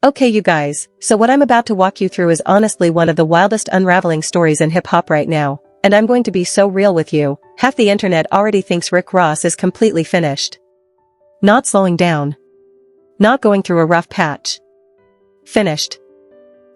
Okay you guys, so what I'm about to walk you through is honestly one of the wildest unraveling stories in hip-hop right now, and I'm going to be so real with you, half the internet already thinks Rick Ross is completely finished. Not slowing down. Not going through a rough patch. Finished.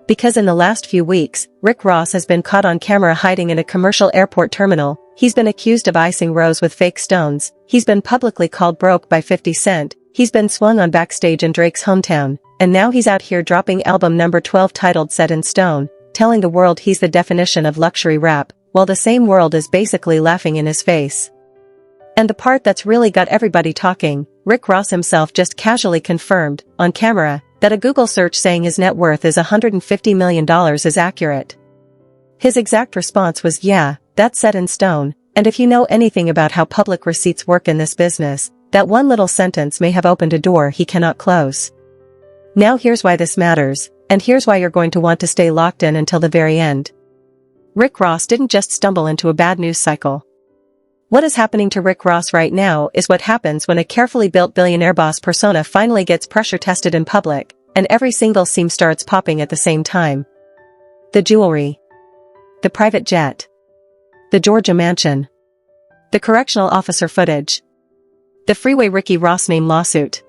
Because in the last few weeks, Rick Ross has been caught on camera hiding in a commercial airport terminal, he's been accused of icing Rose with fake stones, he's been publicly called broke by 50 Cent, he's been swung on backstage in Drake's hometown, and now he's out here dropping album number 12 titled Set in Stone, telling the world he's the definition of luxury rap, while the same world is basically laughing in his face. And the part that's really got everybody talking, Rick Ross himself just casually confirmed, on camera, that a Google search saying his net worth is $150 million is accurate. His exact response was yeah, that's set in stone, and if you know anything about how public receipts work in this business, that one little sentence may have opened a door he cannot close. Now here's why this matters, and here's why you're going to want to stay locked in until the very end. Rick Ross didn't just stumble into a bad news cycle. What is happening to Rick Ross right now is what happens when a carefully built billionaire boss persona finally gets pressure tested in public, and every single seam starts popping at the same time. The jewelry. The private jet. The Georgia mansion. The correctional officer footage. The Freeway Ricky Ross name lawsuit.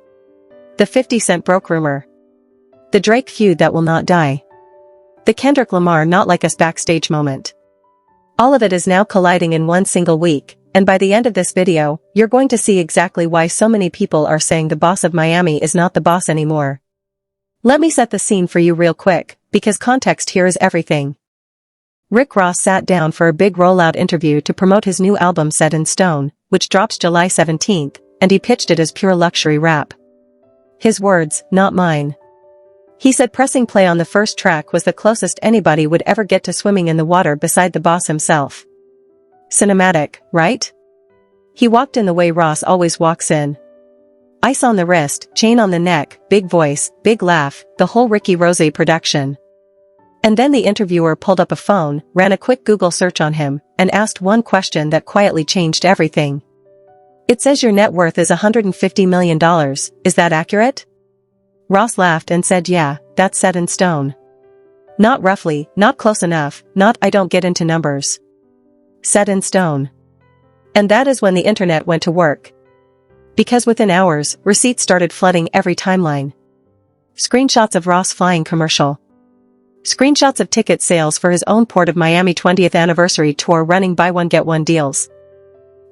The 50 Cent broke rumor. The Drake feud that will not die. The Kendrick Lamar not like us backstage moment. All of it is now colliding in one single week, and by the end of this video, you're going to see exactly why so many people are saying the boss of Miami is not the boss anymore. Let me set the scene for you real quick, because context here is everything. Rick Ross sat down for a big rollout interview to promote his new album Set in Stone, which drops July 17th, and he pitched it as pure luxury rap. His words, not mine. He said pressing play on the first track was the closest anybody would ever get to swimming in the water beside the boss himself. Cinematic, right? He walked in the way Ross always walks in. Ice on the wrist, chain on the neck, big voice, big laugh, the whole Ricky Ross production. And then the interviewer pulled up a phone, ran a quick Google search on him, and asked one question that quietly changed everything. It says your net worth is $150 million, is that accurate? Ross laughed and said yeah, that's set in stone. Not roughly, not close enough, not I don't get into numbers. Set in stone. And that is when the internet went to work. Because within hours, receipts started flooding every timeline. Screenshots of Ross flying commercial. Screenshots of ticket sales for his own Port of Miami 20th anniversary tour running buy one get one deals.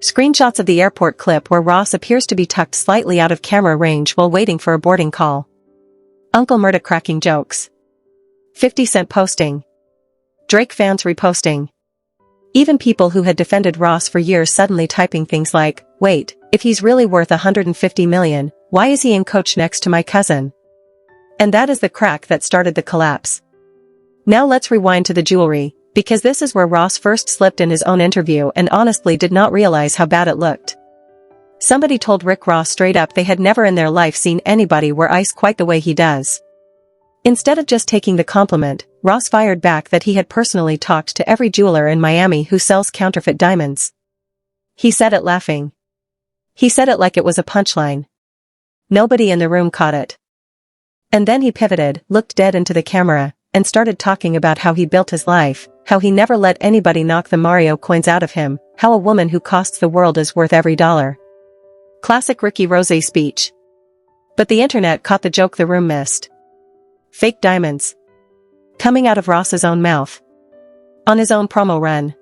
Screenshots of the airport clip where Ross appears to be tucked slightly out of camera range while waiting for a boarding call. Uncle Murda cracking jokes. 50 Cent posting. Drake fans reposting. Even people who had defended Ross for years suddenly typing things like, wait, if he's really worth $150 million, why is he in coach next to my cousin? And that is the crack that started the collapse. Now let's rewind to the jewelry, because this is where Ross first slipped in his own interview and honestly did not realize how bad it looked. Somebody told Rick Ross straight up they had never in their life seen anybody wear ice quite the way he does. Instead of just taking the compliment, Ross fired back that he had personally talked to every jeweler in Miami who sells counterfeit diamonds. He said it laughing. He said it like it was a punchline. Nobody in the room caught it. And then he pivoted, looked dead into the camera, and started talking about how he built his life, how he never let anybody knock the Mario coins out of him, how a woman who costs the world is worth every dollar. Classic Ricky Ross speech. But the internet caught the joke the room missed. Fake diamonds. Coming out of Ross's own mouth. On his own promo run.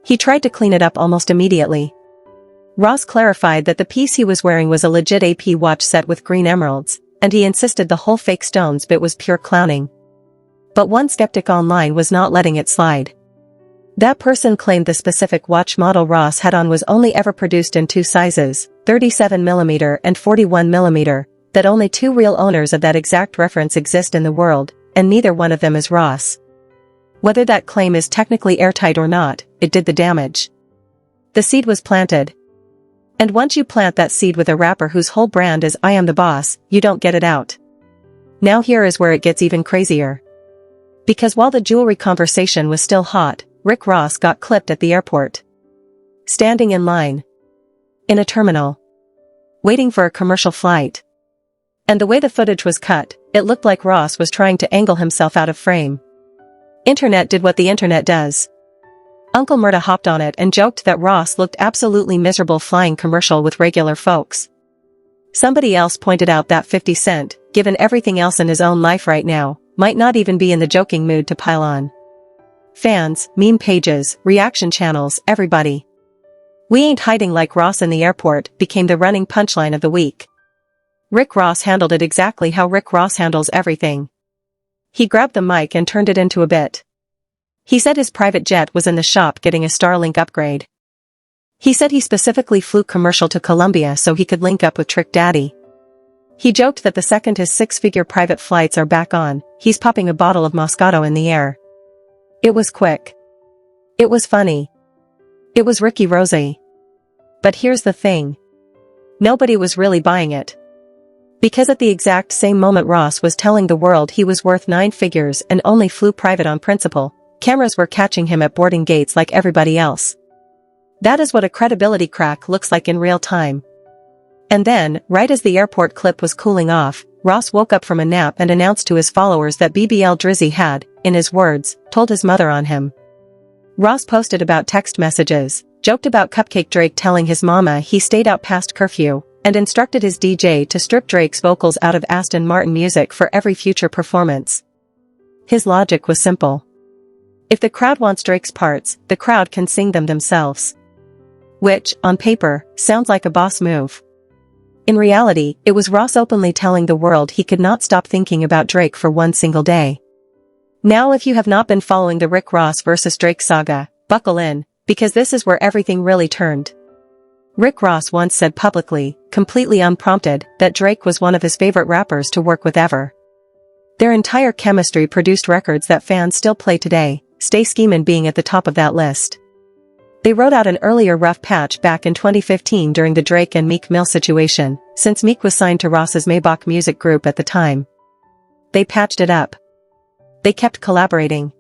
He tried to clean it up almost immediately. Ross clarified that the piece he was wearing was a legit AP watch set with green emeralds, and he insisted the whole fake stones bit was pure clowning. But one skeptic online was not letting it slide. That person claimed the specific watch model Ross had on was only ever produced in two sizes, 37mm and 41mm, that only two real owners of that exact reference exist in the world, and neither one of them is Ross. Whether that claim is technically airtight or not, it did the damage. The seed was planted. And once you plant that seed with a rapper whose whole brand is I am the boss, you don't get it out. Now here is where it gets even crazier. Because while the jewelry conversation was still hot, Rick Ross got clipped at the airport. Standing in line. In a terminal. Waiting for a commercial flight. And the way the footage was cut, it looked like Ross was trying to angle himself out of frame. Internet did what the internet does. Uncle Murda hopped on it and joked that Ross looked absolutely miserable flying commercial with regular folks. Somebody else pointed out that 50 Cent, given everything else in his own life right now, might not even be in the joking mood to pile on. Fans, meme pages, reaction channels, everybody. "We ain't hiding like Ross in the airport" became the running punchline of the week. Rick Ross handled it exactly how Rick Ross handles everything. He grabbed the mic and turned it into a bit. He said his private jet was in the shop getting a Starlink upgrade. He said he specifically flew commercial to Colombia so he could link up with Trick Daddy. He joked that the second his six-figure private flights are back on, he's popping a bottle of Moscato in the air. It was quick. It was funny. It was Ricky Rossy. But here's the thing. Nobody was really buying it. Because at the exact same moment Ross was telling the world he was worth 9 figures and only flew private on principle, cameras were catching him at boarding gates like everybody else. That is what a credibility crack looks like in real time. And then, right as the airport clip was cooling off, Ross woke up from a nap and announced to his followers that BBL Drizzy had, in his words, told his mother on him. Ross posted about text messages, joked about Cupcake Drake telling his mama he stayed out past curfew, and instructed his DJ to strip Drake's vocals out of Aston Martin music for every future performance. His logic was simple. If the crowd wants Drake's parts, the crowd can sing them themselves. Which, on paper, sounds like a boss move. In reality, it was Ross openly telling the world he could not stop thinking about Drake for one single day. Now if you have not been following the Rick Ross vs. Drake saga, buckle in, because this is where everything really turned. Rick Ross once said publicly, completely unprompted, that Drake was one of his favorite rappers to work with ever. Their entire chemistry produced records that fans still play today, Stay Schemin' being at the top of that list. They wrote out an earlier rough patch back in 2015 during the Drake and Meek Mill situation, since Meek was signed to Ross's Maybach music group at the time. They patched it up. They kept collaborating.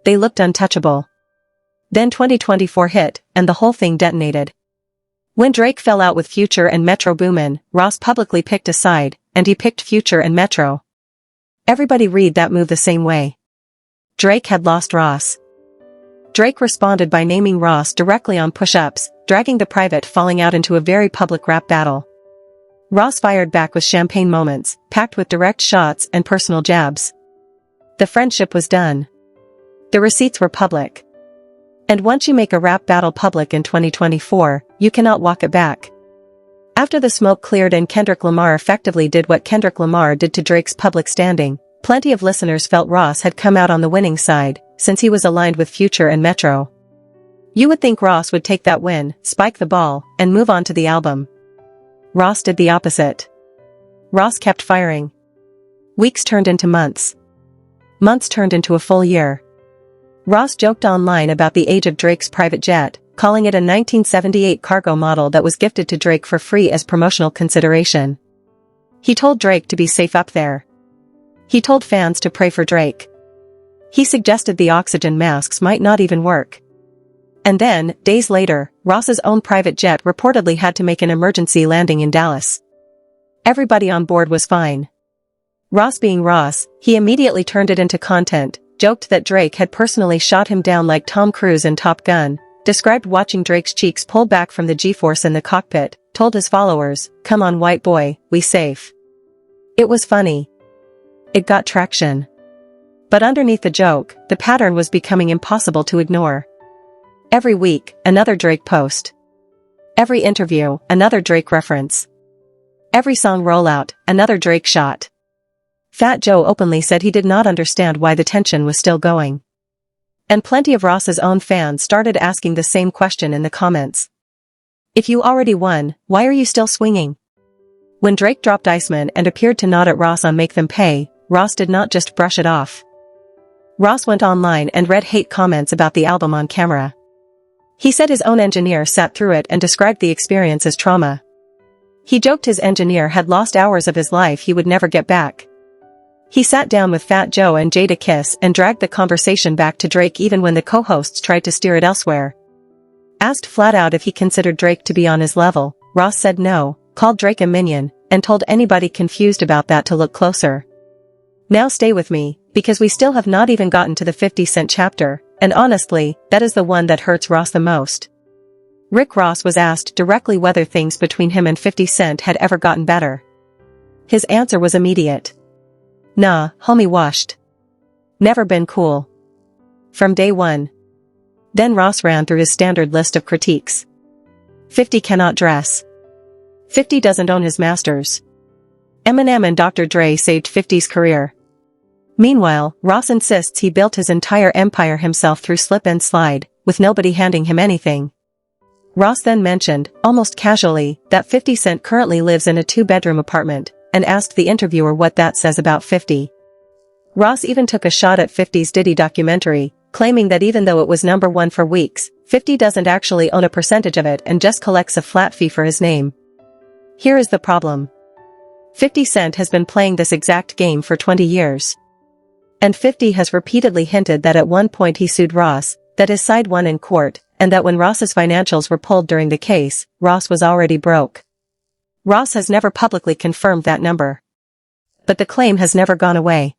They looked untouchable. Then 2024 hit, and the whole thing detonated. When Drake fell out with Future and Metro Boomin, Ross publicly picked a side, and he picked Future and Metro. Everybody read that move the same way. Drake had lost Ross. Drake responded by naming Ross directly on push-ups, dragging the private falling out into a very public rap battle. Ross fired back with champagne moments, packed with direct shots and personal jabs. The friendship was done. The receipts were public. And once you make a rap battle public in 2024, you cannot walk it back. After the smoke cleared and Kendrick Lamar effectively did what Kendrick Lamar did to Drake's public standing, plenty of listeners felt Ross had come out on the winning side, since he was aligned with Future and Metro. You would think Ross would take that win, spike the ball, and move on to the album. Ross did the opposite. Ross kept firing. Weeks turned into months. Months turned into a full year. Ross joked online about the age of Drake's private jet, calling it a 1978 cargo model that was gifted to Drake for free as promotional consideration. He told Drake to be safe up there. He told fans to pray for Drake. He suggested the oxygen masks might not even work. And then, days later, Ross's own private jet reportedly had to make an emergency landing in Dallas. Everybody on board was fine. Ross being Ross, he immediately turned it into content, joked that Drake had personally shot him down like Tom Cruise in Top Gun, described watching Drake's cheeks pull back from the G-force in the cockpit, told his followers, "Come on white boy, we safe." It was funny. It got traction. But underneath the joke, the pattern was becoming impossible to ignore. Every week, another Drake post. Every interview, another Drake reference. Every song rollout, another Drake shot. Fat Joe openly said he did not understand why the tension was still going. And plenty of Ross's own fans started asking the same question in the comments. If you already won, why are you still swinging? When Drake dropped Iceman and appeared to nod at Ross on Make Them Pay, Ross did not just brush it off. Ross went online and read hate comments about the album on camera. He said his own engineer sat through it and described the experience as trauma. He joked his engineer had lost hours of his life he would never get back. He sat down with Fat Joe and Jada Kiss and dragged the conversation back to Drake even when the co-hosts tried to steer it elsewhere. Asked flat out if he considered Drake to be on his level, Ross said no, called Drake a minion, and told anybody confused about that to look closer. Now stay with me, because we still have not even gotten to the 50 Cent chapter, and honestly, that is the one that hurts Ross the most. Rick Ross was asked directly whether things between him and 50 Cent had ever gotten better. His answer was immediate. Nah, homie washed. Never been cool. From day one. Then Ross ran through his standard list of critiques. 50 cannot dress. 50 doesn't own his masters. Eminem and Dr. Dre saved 50's career. Meanwhile, Ross insists he built his entire empire himself through slip and slide, with nobody handing him anything. Ross then mentioned, almost casually, that 50 Cent currently lives in a 2-bedroom apartment, and asked the interviewer what that says about 50. Ross even took a shot at 50's Diddy documentary, claiming that even though it was #1 for weeks, 50 doesn't actually own a percentage of it and just collects a flat fee for his name. Here is the problem. 50 Cent has been playing this exact game for 20 years. And 50 has repeatedly hinted that at one point he sued Ross, that his side won in court, and that when Ross's financials were pulled during the case, Ross was already broke. Ross has never publicly confirmed that number. But the claim has never gone away.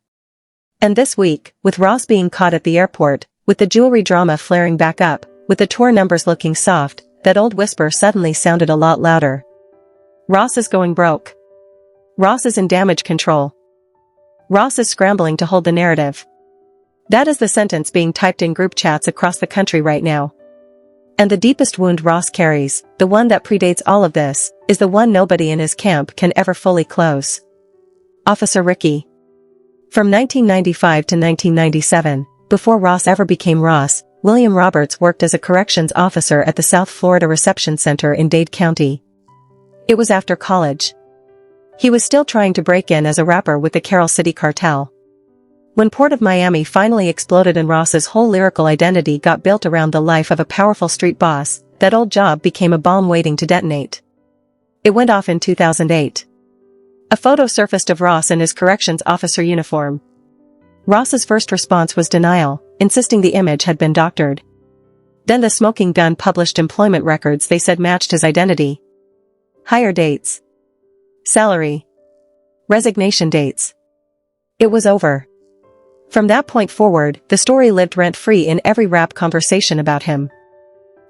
And this week, with Ross being caught at the airport, with the jewelry drama flaring back up, with the tour numbers looking soft, that old whisper suddenly sounded a lot louder. Ross is going broke. Ross is in damage control. Ross is scrambling to hold the narrative. That is the sentence being typed in group chats across the country right now. And the deepest wound Ross carries, the one that predates all of this, is the one nobody in his camp can ever fully close. Officer Ricky. From 1995 to 1997, before Ross ever became Ross, William Roberts worked as a corrections officer at the South Florida Reception Center in Dade County. It was after college. He was still trying to break in as a rapper with the Carol City Cartel. When Port of Miami finally exploded and Ross's whole lyrical identity got built around the life of a powerful street boss, that old job became a bomb waiting to detonate. It went off in 2008. A photo surfaced of Ross in his corrections officer uniform. Ross's first response was denial, insisting the image had been doctored. Then the smoking gun published employment records they said matched his identity. Hire dates. Salary. Resignation dates. It was over. From that point forward, the story lived rent-free in every rap conversation about him.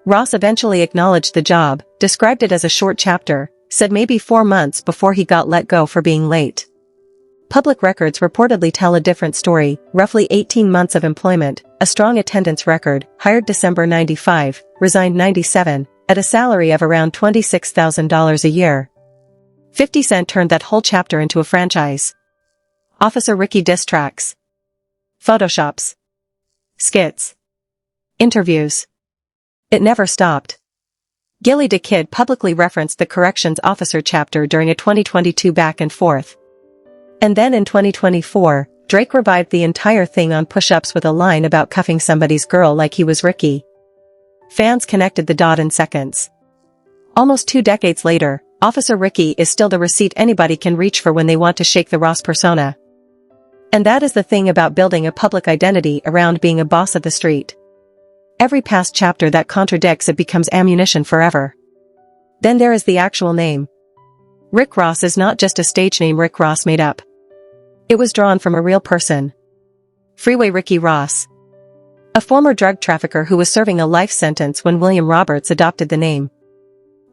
Ross eventually acknowledged the job, described it as a short chapter, said maybe 4 months before he got let go for being late. Public records reportedly tell a different story, roughly 18 months of employment, a strong attendance record, hired December 95, resigned 97, at a salary of around $26,000 a year. 50 Cent turned that whole chapter into a franchise. Officer Ricky diss tracks. Photoshops. Skits. Interviews. It never stopped. Gilly the Kid publicly referenced the corrections officer chapter during a 2022 back and forth. And then in 2024, Drake revived the entire thing on push-ups with a line about cuffing somebody's girl like he was Ricky. Fans connected the dot in seconds. Almost 2 decades later, Officer Ricky is still the receipt anybody can reach for when they want to shake the Ross persona. And that is the thing about building a public identity around being a boss of the street. Every past chapter that contradicts it becomes ammunition forever. Then there is the actual name. Rick Ross is not just a stage name Rick Ross made up. It was drawn from a real person. Freeway Ricky Ross. A former drug trafficker who was serving a life sentence when William Roberts adopted the name.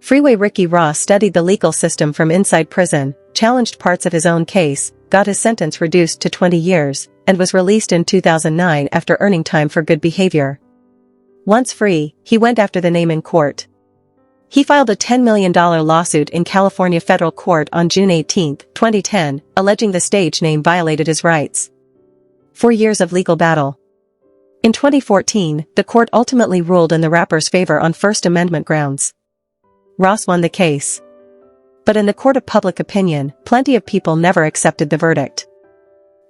Freeway Ricky Ross studied the legal system from inside prison, challenged parts of his own case, got his sentence reduced to 20 years, and was released in 2009 after earning time for good behavior. Once free, he went after the name in court. He filed a $10 million lawsuit in California federal court on June 18, 2010, alleging the stage name violated his rights. 4 years of legal battle. In 2014, the court ultimately ruled in the rapper's favor on First Amendment grounds. Ross won the case. But in the court of public opinion, plenty of people never accepted the verdict.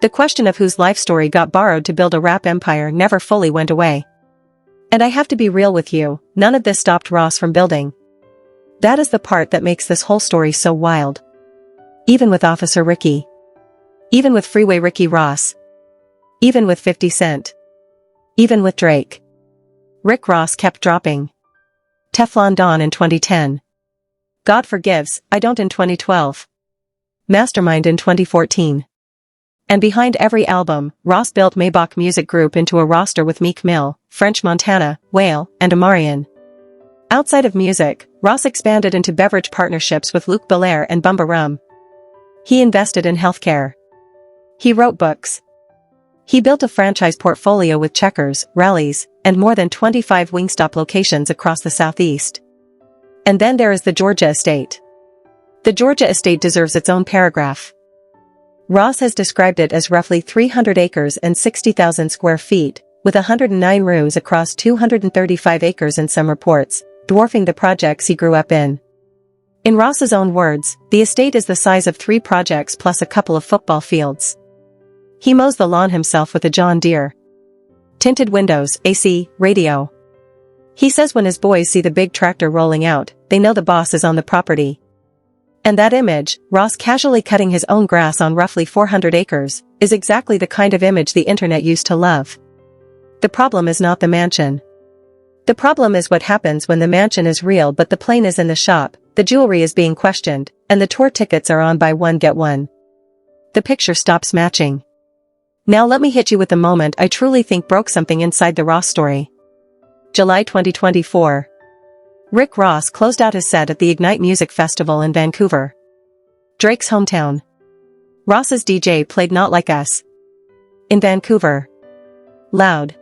The question of whose life story got borrowed to build a rap empire never fully went away. And I have to be real with you, none of this stopped Ross from building. That is the part that makes this whole story so wild. Even with Officer Ricky. Even with Freeway Ricky Ross. Even with 50 Cent. Even with Drake. Rick Ross kept dropping. Teflon Don in 2010. God Forgives, I Don't in 2012. mastermind in 2014. And behind every album, Ross built Maybach Music Group into a roster with Meek Mill, French Montana, Whale, and Omarion. Outside of music, Ross expanded into beverage partnerships with Luc Belaire and Bumba Rum. He invested in healthcare. He wrote books. He built a franchise portfolio with Checkers, Rallies, and more than 25 Wingstop locations across the Southeast. And then there is the Georgia estate. The Georgia estate deserves its own paragraph. Ross has described it as roughly 300 acres and 60,000 square feet, with 109 rooms across 235 acres in some reports, dwarfing the projects he grew up in. In Ross's own words, the estate is the size of 3 projects plus a couple of football fields. He mows the lawn himself with a John Deere. Tinted windows, AC, radio. He says when his boys see the big tractor rolling out, they know the boss is on the property. And that image, Ross casually cutting his own grass on roughly 400 acres, is exactly the kind of image the internet used to love. The problem is not the mansion. The problem is what happens when the mansion is real but the plane is in the shop, the jewelry is being questioned, and the tour tickets are on buy one get one. The picture stops matching. Now let me hit you with the moment I truly think broke something inside the Ross story. July 2024. Rick Ross closed out his set at the Ignite Music Festival in Vancouver, Drake's hometown. Ross's DJ played Not Like Us. In Vancouver. Loud.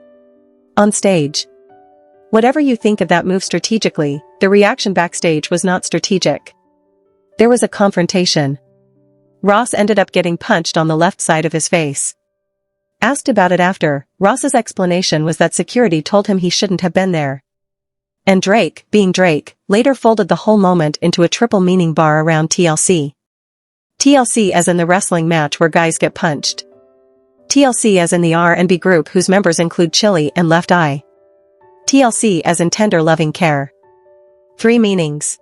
On stage. Whatever you think of that move strategically, the reaction backstage was not strategic. There was a confrontation. Ross ended up getting punched on the left side of his face. Asked about it after, Ross's explanation was that security told him he shouldn't have been there. And Drake, being Drake, later folded the whole moment into a triple meaning bar around TLC. TLC as in the wrestling match where guys get punched. TLC as in the R&B group whose members include Chili and Left Eye. TLC as in tender loving care. 3 meanings.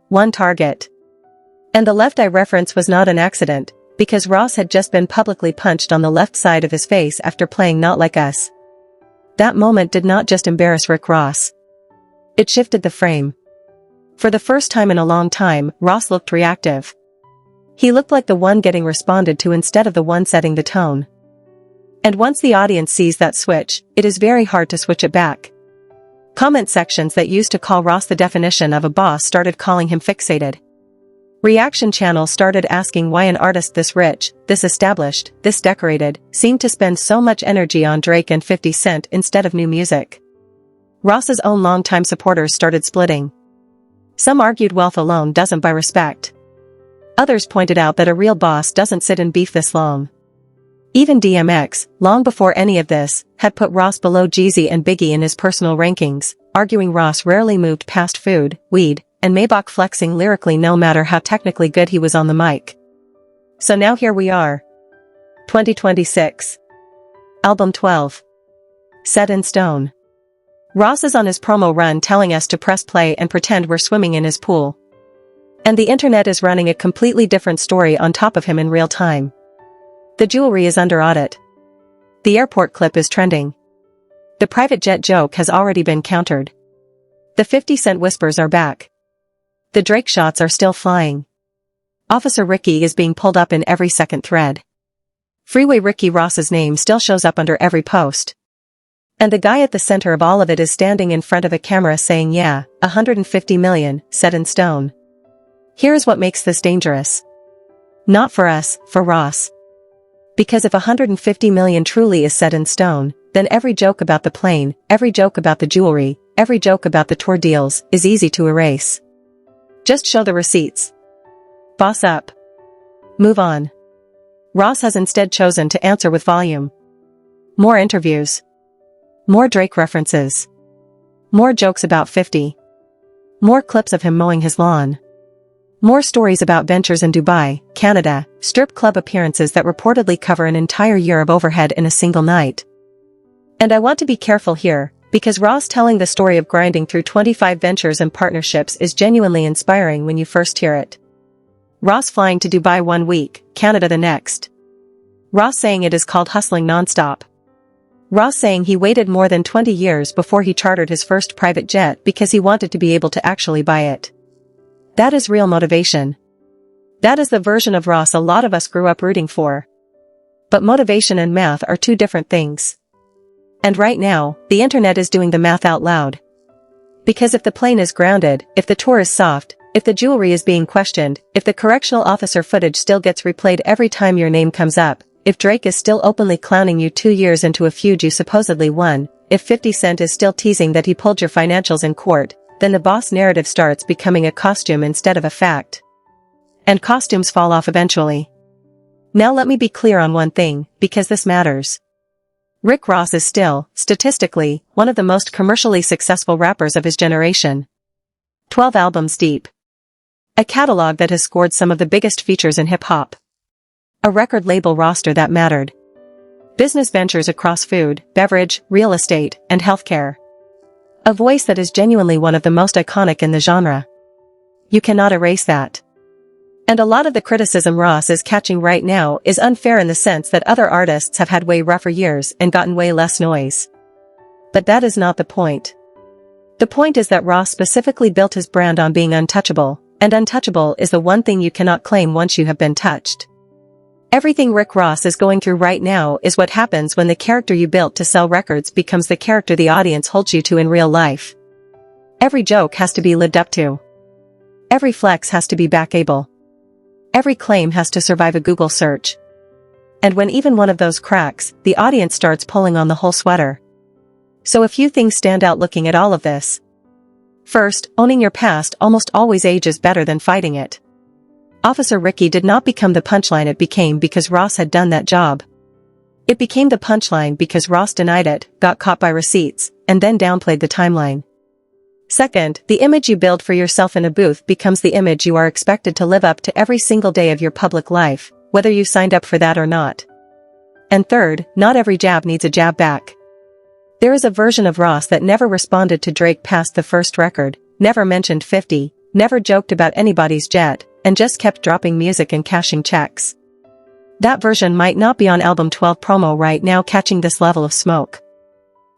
1 target. And the Left Eye reference was not an accident, because Ross had just been publicly punched on the left side of his face after playing Not Like Us. That moment did not just embarrass Rick Ross. It shifted the frame. For the first time in a long time, Ross looked reactive. He looked like the one getting responded to instead of the one setting the tone. And once the audience sees that switch, it is very hard to switch it back. Comment sections that used to call Ross the definition of a boss started calling him fixated. Reaction channels started asking why an artist this rich, this established, this decorated, seemed to spend so much energy on Drake and 50 Cent instead of new music. Ross's own longtime supporters started splitting. Some argued wealth alone doesn't buy respect. Others pointed out that a real boss doesn't sit in beef this long. Even DMX, long before any of this, had put Ross below Jeezy and Biggie in his personal rankings, arguing Ross rarely moved past food, weed, and Maybach flexing lyrically no matter how technically good he was on the mic. So now here we are. 2026. Album 12. Set in stone. Ross is on his promo run telling us to press play and pretend we're swimming in his pool. And the internet is running a completely different story on top of him in real time. The jewelry is under audit. The airport clip is trending. The private jet joke has already been countered. The 50 Cent whispers are back. The Drake shots are still flying. Officer Ricky is being pulled up in every second thread. Freeway Ricky Ross's name still shows up under every post. And the guy at the center of all of it is standing in front of a camera saying yeah, 150 million, set in stone. Here's what makes this dangerous. Not for us, for Ross. Because if 150 million truly is set in stone, then every joke about the plane, every joke about the jewelry, every joke about the tour deals, is easy to erase. Just show the receipts. Boss up. Move on. Ross has instead chosen to answer with volume. More interviews. More Drake references. More jokes about 50. More clips of him mowing his lawn. More stories about ventures in Dubai, Canada, strip club appearances that reportedly cover an entire year of overhead in a single night. And I want to be careful here, because Ross telling the story of grinding through 25 ventures and partnerships is genuinely inspiring when you first hear it. Ross flying to Dubai one week, Canada the next. Ross saying it is called hustling nonstop. Ross saying he waited more than 20 years before he chartered his first private jet because he wanted to be able to actually buy it. That is real motivation. That is the version of Ross a lot of us grew up rooting for. But motivation and math are two different things. And right now, the internet is doing the math out loud. Because if the plane is grounded, if the tour is soft, if the jewelry is being questioned, if the correctional officer footage still gets replayed every time your name comes up, if Drake is still openly clowning you 2 years into a feud you supposedly won, if 50 Cent is still teasing that he pulled your financials in court, then the boss narrative starts becoming a costume instead of a fact. And costumes fall off eventually. Now let me be clear on one thing, because this matters. Rick Ross is still, statistically, one of the most commercially successful rappers of his generation. 12 albums deep. A catalog that has scored some of the biggest features in hip-hop. A record label roster that mattered. Business ventures across food, beverage, real estate, and healthcare. A voice that is genuinely one of the most iconic in the genre. You cannot erase that. And a lot of the criticism Ross is catching right now is unfair in the sense that other artists have had way rougher years and gotten way less noise. But that is not the point. The point is that Ross specifically built his brand on being untouchable, and untouchable is the one thing you cannot claim once you have been touched. Everything Rick Ross is going through right now is what happens when the character you built to sell records becomes the character the audience holds you to in real life. Every joke has to be lived up to. Every flex has to be backable. Every claim has to survive a Google search. And when even one of those cracks, the audience starts pulling on the whole sweater. So a few things stand out looking at all of this. First, owning your past almost always ages better than fighting it. Officer Ricky did not become the punchline it became because Ross had done that job. It became the punchline because Ross denied it, got caught by receipts, and then downplayed the timeline. Second, the image you build for yourself in a booth becomes the image you are expected to live up to every single day of your public life, whether you signed up for that or not. And third, not every jab needs a jab back. There is a version of Ross that never responded to Drake past the first record, never mentioned 50, never joked about anybody's jet, and just kept dropping music and cashing checks. That version might not be on album 12 promo right now catching this level of smoke.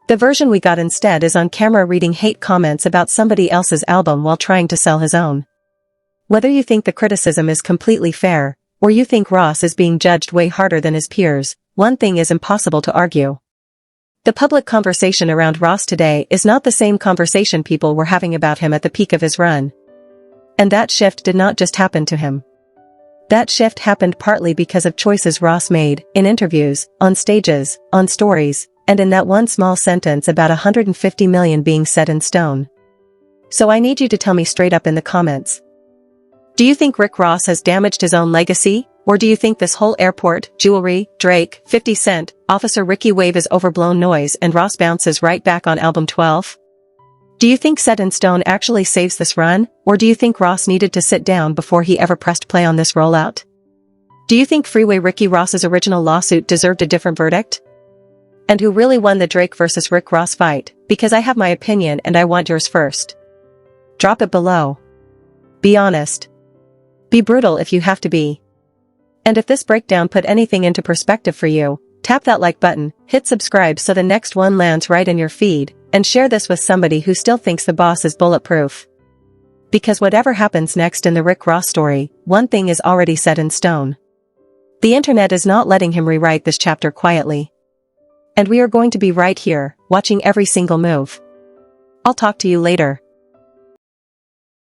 The version we got instead is on camera reading hate comments about somebody else's album while trying to sell his own. Whether you think the criticism is completely fair, or you think Ross is being judged way harder than his peers, one thing is impossible to argue. The public conversation around Ross today is not the same conversation people were having about him at the peak of his run. And that shift did not just happen to him. That shift happened partly because of choices Ross made, in interviews, on stages, on stories, and in that one small sentence about 150 million being set in stone. So I need you to tell me straight up in the comments. Do you think Rick Ross has damaged his own legacy, or do you think this whole airport, jewelry, Drake, 50 Cent, Officer Ricky wave is overblown noise and Ross bounces right back on album 12? Do you think Set in Stone actually saves this run, or do you think Ross needed to sit down before he ever pressed play on this rollout? Do you think Freeway Ricky Ross's original lawsuit deserved a different verdict? And who really won the Drake versus Rick Ross fight? Because I have my opinion and I want yours first. Drop it below. Be honest. Be brutal if you have to be. And if this breakdown put anything into perspective for you, tap that like button, hit subscribe so the next one lands right in your feed, and share this with somebody who still thinks the boss is bulletproof. Because whatever happens next in the Rick Ross story, one thing is already set in stone. The internet is not letting him rewrite this chapter quietly. And we are going to be right here, watching every single move. I'll talk to you later.